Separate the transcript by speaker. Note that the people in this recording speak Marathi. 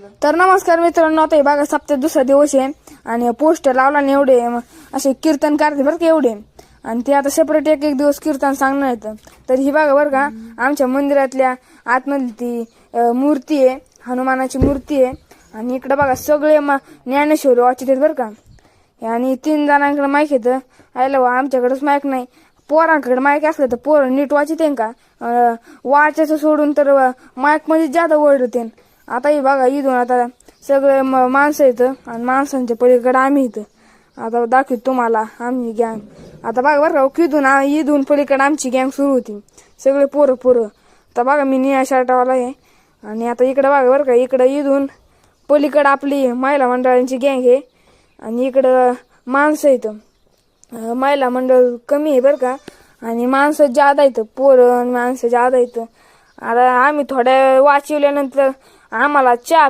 Speaker 1: तर नमस्कार मित्रांनो, आता हे बघा सप्ताह दुसरा दिवस आहे आणि पोस्टर लावला ना एवढे असे कीर्तन करते बरं का एवढे, आणि ते आता सेपरेट एक एक दिवस कीर्तन सांगणार येतं. तर ही बघा बरं का आमच्या मंदिरातल्या आतमधली ती मूर्ती आहे, हनुमानाची मूर्ती आहे. आणि इकडे बघा सगळे ज्ञानेश्वरी वाचित आहेत बरं का. आणि 3 जणांकडे माईक येतं. आमच्याकडेच माईक नाही. पोरांकडे माईक असलं तर पोरं नीट वाचित का वाचायचं सोडून तर माईक मध्ये जादा वर्ड होते. आता हे बघा इथून आता सगळे माणसं येतं आणि माणसांच्या पलीकडे आम्ही इथं आता दाखवतो तुम्हाला आम्ही गँग. आता बघा बरं का इथून पलीकडे आमची गँग सुरू होती, सगळे पोरं. आता बघा मी निळ्या शर्टावाला आहे आणि आता इकडे बघा बरं का इकडं इथून पलीकडे आपली महिला मंडळांची गँग आहे आणि इकडं माणसं येतं. महिला मंडळ कमी आहे बरं का आणि माणसं जादा येतं, पोरं आणि माणसं जादा येतं. आता आम्ही थोड्या वाचवल्यानंतर आम्हाला चहा